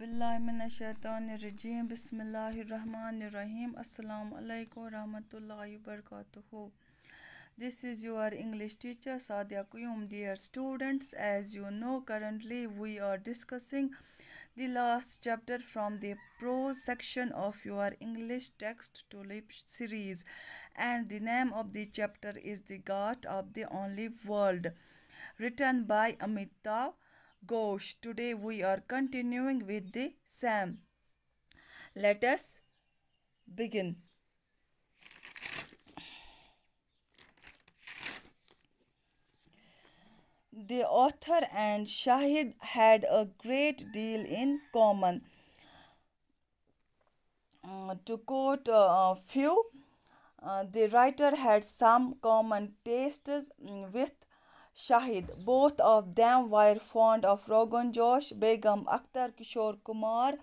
A'udhu Bismillahirrahmanirrahim. Assalamu alaikum warahmatullahi wabarakatuh. This is your English teacher Sadia Kuyum. Dear students, as you know, currently we are discussing the last chapter from the prose section of your English text to lip series, and the name of the chapter is The God of the Only World, written by Amitav Ghosh. Today we are continuing with the same. Let us begin. The author and Shahid had a great deal in common. To quote a few, the writer had some common tastes with Shahid. Both of them were fond of Rogan Josh, Begum Akhtar, Kishore Kumar,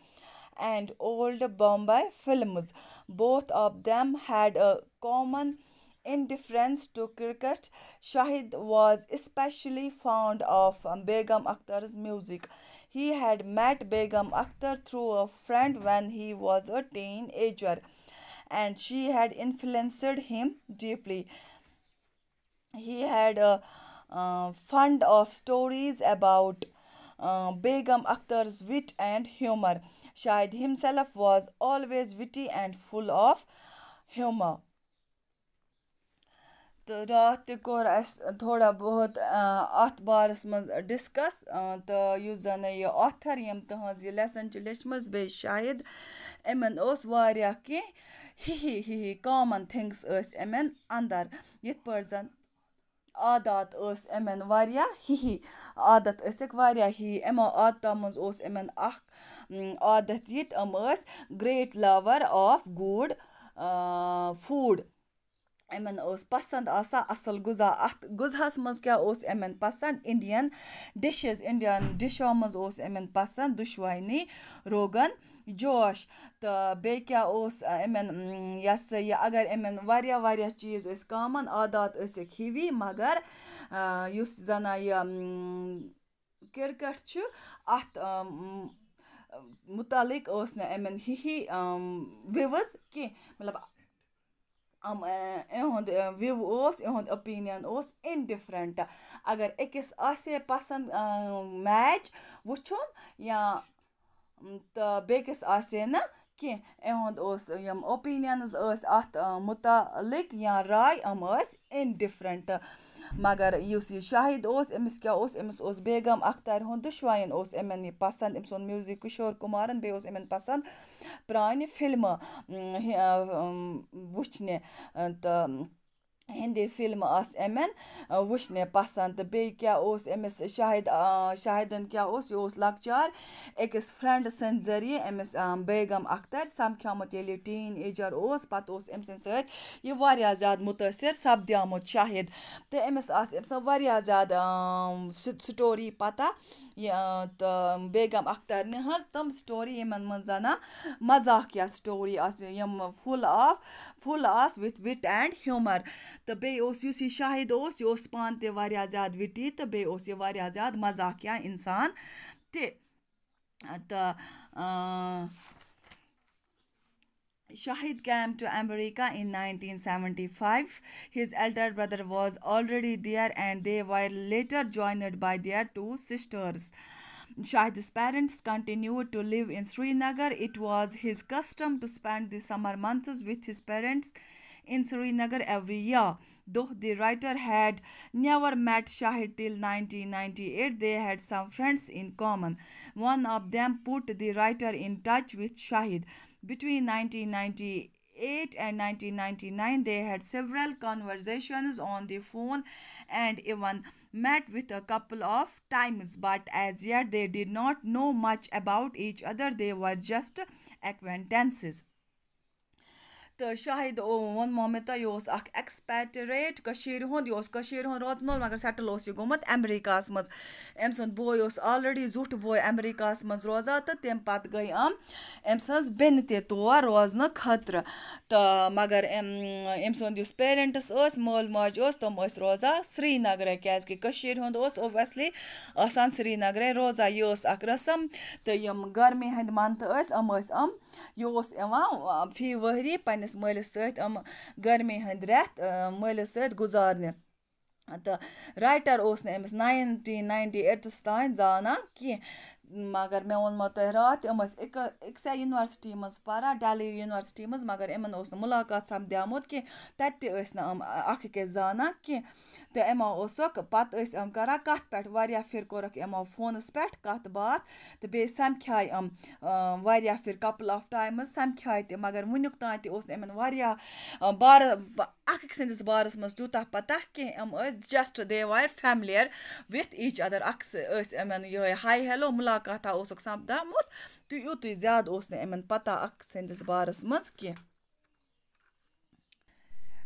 and old Bombay films. Both of them had a common indifference to cricket. Shahid was especially fond of Begum Akhtar's music. He had met Begum Akhtar through a friend when he was a teenager, and she had influenced him deeply. He had a fund of stories about Begum Akhtar's wit and humor. Shahid himself was always witty and full of humor. تہٕ راتھ تہِ کوٚر اَسہِ تھوڑا بہت اَتھ بارَس منٛز ڈِسکَس تہٕ یُس زَن یہِ آتھَر یِم تٕہٕنٛز یہِ لیسَن چھِ لیچھمٕژ بیٚیہِ شاید یِمَن اوس واریاہ کینٛہہ ہِہی کامَن تھِنٛگٕس ٲسۍ یِمَن اَندَر یِتھ پٲٹھۍ زَن عادات ٲسۍ یِمَن واریاہ ہِہی عادت ٲسِکھ واریاہ ہِہی یِمو عادتو منٛز اوس یِمَن اَکھ عادت یہِ تہٕ یِم ٲسۍ گرٛیٹ لَوَر آف گُڈ فوٗڈ. یِمَن اوس پَسنٛد آسان اَصٕل غذا. اَتھ غذاہَس منٛز کیٛاہ اوس یِمَن پَسنٛد؟ Indian dishes. اِنڈیَن ڈِشو منٛز اوس یِمَن پَسنٛد دُشوانی روغن جوش. تہٕ بیٚیہِ کیٛاہ اوس یِمَن یہِ ہسا یہِ اگر یِمَن واریاہ چیٖز ٲسۍ کامَن عادات ٲسِکھ ہِوی مگر یُس زَنہ یہِ کِرکَٹ چھُ اَتھ مُتعلِق اوس نہٕ یِمَن ہِہی وِوٕز کینٛہہ مطلب یِہُنٛد وِو اوس یِہُنٛد اوپیٖنِیَن اوس اِنڈِفرَنٹ. اگر أکِس آسہِ ہے پَسنٛد میچ وٕچھُن یا تہٕ بیٚکِس آسہِ ہے نہٕ کینٛہہ یِہُنٛد اوس یِم اوپیٖنِیَنٕز ٲسۍ اَتھ مُتعلِق یا راے یِم ٲسۍ اِنڈِفرَنٹ. مگر یُس یہِ شاہِد اوس أمِس کیٛاہ اوس أمِس اوس بیگم اختر ہُنٛد دُشوَیَن اوس یِمَن یہِ پَسنٛد. أمۍ سُنٛد میوٗزِک کِشور کُمارَن بیٚیہِ اوس یِمَن پَسنٛد پرٛانہِ فِلمہٕ وٕچھنہِ تہٕ ہِندی فِلمہٕ آسہٕ یِمَن وٕچھنہِ پَسنٛد. تہٕ بیٚیہِ کیٛاہ اوس أمِس شاہِدَن کیٛاہ اوس یہِ اوس لۄکچار أکِس فرٛٮ۪نٛڈ سٕنٛدِ ذٔریعہِ أمِس بیگم اختر سَمکھیومُت ییٚلہِ یہِ ٹیٖن ایجَر اوس پَتہٕ اوس أمۍ سٕنٛدِ سۭتۍ یہِ واریاہ زیادٕ مُتٲثر سَپدیومُت شاہِد. تہٕ أمِس آسہٕ أمۍ سٕنٛز واریاہ زیادٕ سٹوری پَتہ تہٕ بیگم اخترنہِ ہٕنٛز تِم سٹوری یِمَن منٛز زَنہ مزاقیہ سٹوری آسہِ یِم فُل آس وِتھ وِٹ اینٛڈ ہیوٗمَر. تہٕ بیٚیہِ اوس یُس یہِ شاہِد اوس یہِ اوس پانہٕ تہِ واریاہ زیادٕ وِٹی تہٕ بیٚیہِ اوس یہِ واریاہ زیادٕ مزاقیہ اِنسان تہِ. تہٕ Shahid came to America in 1975. His elder brother was already there and they were later joined by their two sisters. Shahid's parents continued to live in Srinagar. It was his custom to spend the summer months with his parents in Srinagar every year. Though the writer had never met Shahid till 1998, they had some friends in common. One of them put the writer in touch with Shahid. Between 1998 and 1999, they had several conversations on the phone and even met with a couple of times, but as yet they did not know much about each other. They were just acquaintances. تہٕ شاہِد ووٚنمو مےٚ تۄہہِ یہِ اوس اَکھ ایٚکٕسپیٹریٹ کٔشیٖرِ ہُنٛد یہِ اوس کٔشیٖرِ ہُنٛد روزن وول مگر سٮ۪ٹٕل اوس یہِ گوٚمُت اٮ۪مریٖکاہَس منٛز أمۍ سُنٛد بوے اوس آلریڈی زیُٹھ بوے اٮ۪مریٖکاہَس منٛز روزان تہٕ تمہِ پَتہٕ گٔے أمۍ سٕنٛز بیٚنہِ تہِ تور روزنہٕ خٲطرٕ تہٕ مگر أمۍ سُنٛد یُس پیرَنٹٕس ٲسۍ مول موج اوس تِم ٲسۍ روزان سرینگرے کیٛازِکہِ کٔشیٖرِ ہُنٛد اوس اوبویسلی آسان سرینگرے روزان یہِ ٲس اَکھ رسم تہٕ یِم گرمی ہٕنٛدۍ منتھٕ ٲسۍ یہِ اوس یِوان فی ؤری پنٛنِس مٲلِس سۭتۍ گرمی ہٕنٛدۍ رٮ۪تھ مٲلِس سۭتۍ گُزارنہِ تہٕ رایٹَر اوس نہٕ أمِس 1998 تانۍ زانان کینٛہہ مگر مےٚ ووٚنمو تۄہہِ راتھ یِم ٲسۍ أکسٕے یونیورسٹی منٛز پَران ڈٮ۪لی یونیورسٹی منٛز مگر یِمَن اوس نہٕ مُلاقات سَپدیٛومُت کینٛہہ تَتہِ تہِ ٲسۍ نہٕ اَکھ أکِس زانان کینٛہہ تہٕ یِمو اوسُکھ پَتہٕ ٲسۍ کَران کَتھ پٮ۪ٹھ واریاہ پھِرِ کوٚرُکھ یِمو فونَس پٮ۪ٹھ کَتھ باتھ تہٕ بیٚیہِ سَمکھاے واریاہ پھِرِ کَپٕل آف ٹایمٕز سَمکھاے تہِ مگر وٕنیُک تانۍ تہِ اوس نہٕ یِمَن واریاہ اَکھ أکۍ سٕنٛدِس بارَس منٛز تیوٗتاہ پَتہ کینٛہہ یِم ٲسۍ جَسٹ دے وَر فیملِیَر وِتھ ایٖچ اَدَر ٲسۍ یِمَن یِہوٚے ہاے ہٮ۪لو مُلاقاتہ اوسُکھ سَپدامُت تہٕ یُتُے زیادٕ اوس نہٕ یِمَن پَتہ اَکھ سٕنٛدِس بارَس منٛز کینٛہہ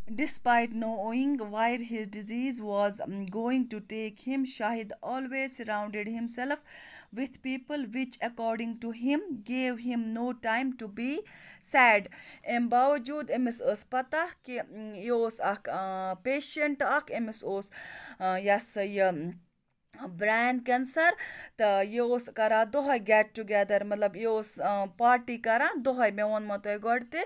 Despite knowing where his disease was going to take him, Shahid always surrounded himself with people which, according to him, gave him no time to be sad. اَمہِ باوجوٗد أمِس ٲس پَتہ کہِ یہِ اوس اَکھ پیشَنٹ اَکھ أمِس اوس یہِ ہسا یہِ برین کینسر تہٕ یہِ اوس کَران دۄہَے گیٹ ٹُگیدَر مطلب یہِ اوس پارٹی کَران دۄہَے مےٚ ووٚنمو تۄہہِ گۄڈٕ تہِ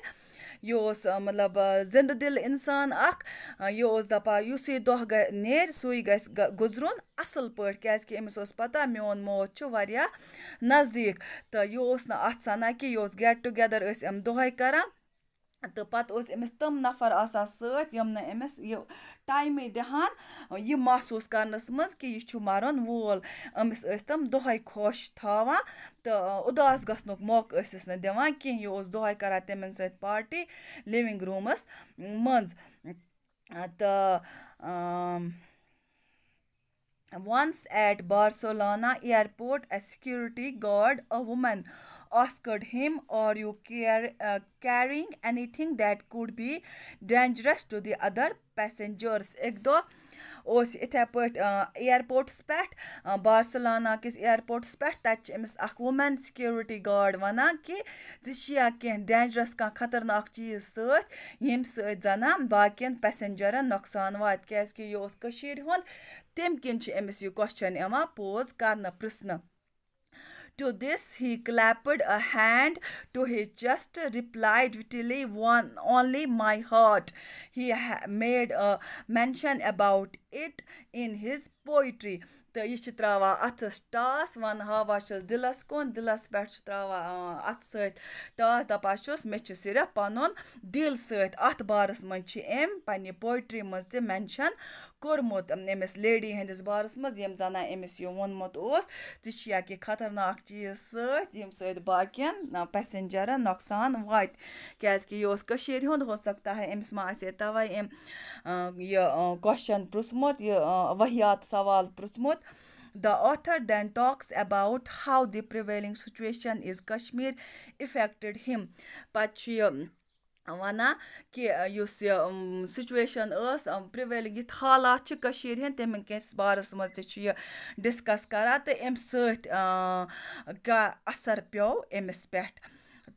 یہِ اوس مطلب زِندٕ دِل اِنسان اَکھ یہِ اوس دَپان یُس یہِ دۄہ نیرِ سُے گژھِ گُزرُن اَصٕل پٲٹھۍ کیٛازِکہِ أمِس اوس پَتہ میون موت چھُ واریاہ نزدیٖک تہٕ یہِ اوس نہٕ اَتھ سَنان کہِ یہِ اوس گیٹ ٹُگیدَر ٲسۍ یِم دۄہَے کَران تہٕ پَتہٕ اوس أمِس تِم نفر آسان سۭتۍ یِم نہٕ أمِس یہِ ٹایمٕے دِہان یہِ محسوٗس کَرنَس منٛز کہِ یہِ چھُ مَرُن وول أمِس ٲسۍ تِم دۄہَے خۄش تھاوان تہٕ اُداس گژھنُک موقعہٕ ٲسِس نہٕ دِوان کینٛہہ یہِ اوس دۄہَے کَران تِمَن سۭتۍ پارٹی لِوِنٛگ روٗمَس منٛز تہٕ Once at Barcelona airport, a security guard, a woman, asked him, "Are you carrying anything that could be dangerous to the other passengers?" اَکہِ دۄہ اوس یہِ یِتھَے پٲٹھۍ اِیَرپوٹَس پٮ۪ٹھ بارسٕلانا کِس اِیَرپوٹَس پٮ۪ٹھ تَتہِ چھِ أمِس اَکھ ووٗمٮ۪ن سِکیورٹی گاڈ وَنان کہِ ژٕ چھِ یا کینٛہہ ڈینجرَس کانٛہہ خطرناک چیٖز سۭتۍ ییٚمہِ سۭتۍ زَنان باقیَن پیسَنجَرَن نۄقصان واتہِ کیٛازِکہِ یہِ اوس کٔشیٖرِ ہُنٛد تمہِ کِنۍ چھِ أمِس یہِ کوسچن یِوان پوز کَرنہٕ پِرٛژھنہٕ To this, he clapped a hand to his chest, replied wittily, only my heart. He made a mention about it in his poetry. تہٕ یہِ چھِ ترٛاوان اَتھَس ٹاس ہاوان چھَس دِلَس کُن دِلَس پٮ۪ٹھ چھِ ترٛاوان اَتھٕ سۭتۍ ٹاس دَپان چھُس مےٚ چھُ صرف پَنُن دِل سۭتۍ اَتھ بارَس منٛز چھِ أمۍ پنٛنہِ پویٹرٛی منٛز تہِ مٮ۪نشَن کوٚرمُت أمِس لیڈی ہٕنٛدِس بارَس منٛز ییٚمۍ زَنان أمِس یہِ ووٚنمُت اوس ژٕ چھِ یا کینٛہہ خطرناک چیٖز سۭتۍ ییٚمہِ سۭتۍ باقیَن پیسَنجَرَن نۄقصان واتہِ کیٛازِکہِ یہِ اوس کٔشیٖرِ ہُنٛد ہو سکتا ہے أمِس ما آسہِ ہے تَوَے أمۍ یہِ کوسچَن پِرٛژھمُت یہِ ؤہیات سوال پِرٛژھمُت The author then talks about how the prevailing situation is Kashmir affected him. پَتہٕ چھُ یہِ وَنان کہِ یُس یہِ سُچویشَن ٲس پرٛویلِنٛگ یِتھ حالات چھِ کٔشیٖرِ ہِنٛدۍ تَمہِ کِس بارَس منٛز تہِ چھُ یہِ ڈِسکَس کَران تہٕ اَمہِ سۭتۍ کیٛاہ اَثر پیوٚو أمِس پٮ۪ٹھ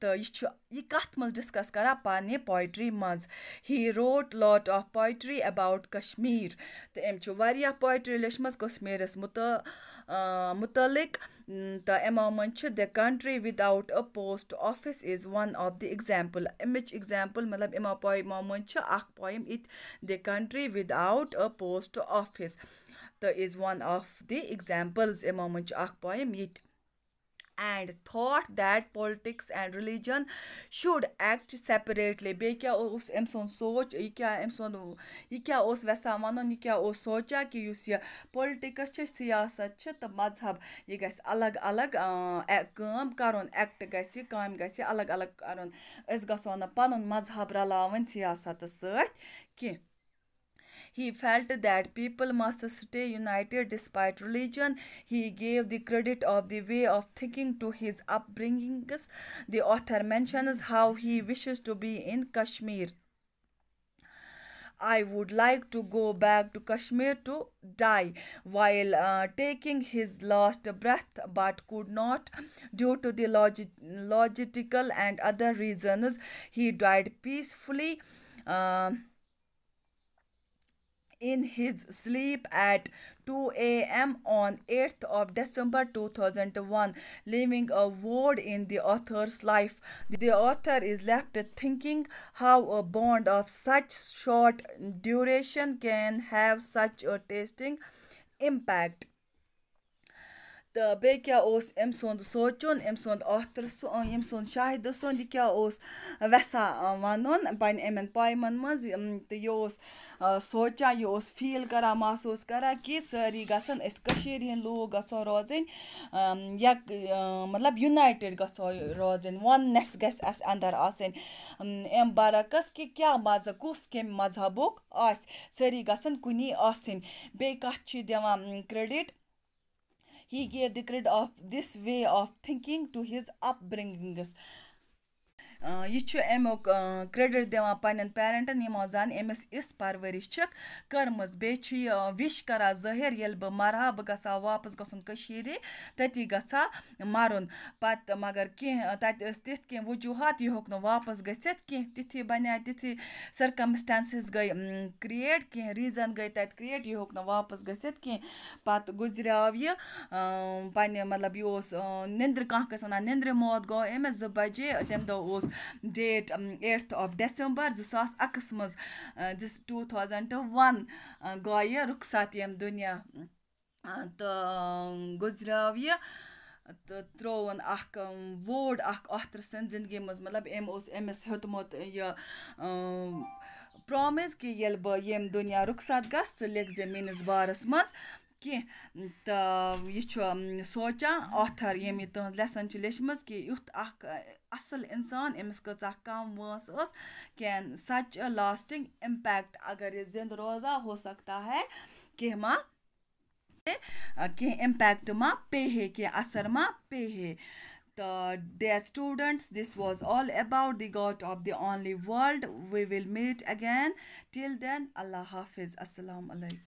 تہٕ یہِ چھُ یہِ کَتھ منٛز ڈِسکَس کَران پنٛنہِ پویٹرٛی منٛز He wrote lot of poetry about Kashmir تہٕ أمۍ چھُ واریاہ پویٹرٛی لیٚچھمٕژ کَشمیٖرَس مُتعلِق تہٕ یِمو منٛز چھِ The country without a post office is one of the example اَمِچ ایٚگزامپٕل مطلب یِمو پویمو منٛز چھِ اَکھ پویِم یِتھ The country without a post office تہٕ is one of the examples یِمو منٛز چھِ اَکھ پویِم یِتہِ and thought that politics and religion should act separately بیٚیہِ کیٛاہ اوس أمۍ سُنٛد سونٛچ یہِ کیٛاہ اوس یَژھان وَنُن یہِ کیٛاہ اوس سونٛچان کہِ یُس یہِ پُلٹِکٕس چھِ سیاسَت چھِ تہٕ مذہب یہِ گژھِ الگ الگ کٲم کَرُن ایٚکٹ گژھِ کامہِ گژھِ الگ الگ کَرُن أسۍ گژھو نہٕ پَنُن مذہب رَلاوٕنۍ سیاسَتَس سۭتۍ کینٛہہ He felt that people must stay united despite religion. He gave the credit of the way of thinking to his upbringings. The author mentions how he wishes to be in Kashmir. I would like to go back to Kashmir to die while taking his last breath, but could not due to the logistical and other reasons. He died peacefully. Uh, in his sleep at 2 a.m. on 8th of December 2001, leaving a void in the author's life. The author is left thinking how a bond of such short duration can have such a tasting impact. تہٕ بیٚیہِ کیٛاہ اوس أمۍ سُنٛد سونٛچُن أمۍ سُنٛد author ییٚمۍ سُنٛد شاہِدٕ سُنٛد یہِ کیٛاہ اوس وٮ۪ژھان وَنُن پنٛنہِ یِمَن پایمَن منٛز تہٕ یہِ اوس سونٛچان یہِ اوس فیٖل کَران محسوٗس کَران کہِ سٲری گژھن أسۍ کٔشیٖرِ ہِنٛدۍ لوٗکھ گژھو روزٕنۍ مطلب یُنایٹِڈ گژھو روزٕنۍ وَننٮ۪س گژھِ اَسہِ اَندَر آسٕنۍ اَمہِ برعکس کہِ کیٛاہ مَزٕ کُس کَمہِ مذہبُک آسہِ سٲری گژھن کُنی آسٕنۍ بیٚیہِ کَتھ چھِ دِوان credit He gave the credit of this way of thinking to his upbringings. یہِ چھُ امیُک کرٛیٚڈِٹ دِوان پنٛنٮ۪ن پیرَنٹَن یِمو زَن أمِس یِژھ پَرؤرِش چھِکھ کٔرمٕژ بیٚیہِ چھُ یہِ وِش کَران ظٲہِر ییٚلہِ بہٕ مَرٕ ہا بہٕ گژھٕ ہا واپَس گژھُن کٔشیٖرِ تٔتی گژھٕ ہا مَرُن پَتہٕ مگر کینٛہہ تَتہِ ٲسۍ تِتھۍ کینٛہہ وجوٗہات یہِ ہیوٚک نہٕ واپَس گٔژھِتھ کینٛہہ تِتھی بَنے تِتھی سٔرکَمسٹینسِز گٔے کِرٛییٹ کینٛہہ ریٖزَن گٔے تَتہِ کِرٛییٹ یہِ ہیوٚک نہٕ واپَس گٔژھِتھ کینٛہہ پَتہٕ گُزریٛاو یہِ پنٛنہِ مطلب یہِ اوس نیٚنٛدرِ کانٛہہ ٲسۍ وَنان نیٚنٛدرِ موت گوٚو أمِس 2 بجے تَمہِ دۄہ اوس ڈیٹ 8th of December 2001 منٛز 2001 گوٚو یہِ رُخسات ییٚمہِ دُنیا تہٕ گُزریٛاو یہِ تہٕ ترٛووُن اَکھ ووڈ اَکھ آتھر سٕنٛدِ زِندگی منٛز مطلب أمۍ اوس أمِس ہیوٚتمُت یہِ پرٛامِس کہِ ییٚلہِ بہٕ ییٚمہِ دُنیا رُخسات گژھٕ ژٕ لیکھزِ میٛٲنِس بارَس منٛز کینٛہہ تہٕ یہِ چھُ سونٛچان آتھر ییٚمۍ یہِ تٕہٕنٛز لیسن چھِ لیٚچھمٕژ کہِ یُتھ اَکھ اَصٕل اِنسان أمِس کۭژاہ کَم وٲنٛس ٲس کین سچ اَ لاسٹِنٛگ اِمپیکٹ اگر یہِ زِندٕ روزا ہو سکتا ہے کینٛہہ ما کینٛہہ اِمپیکٹ ما پے ہے کینٛہہ اَثر ما پے ہے تہٕ dear students this was all about the god of the only world we will meet again till then اللہ حافِظ اَسَلامُ علیکُم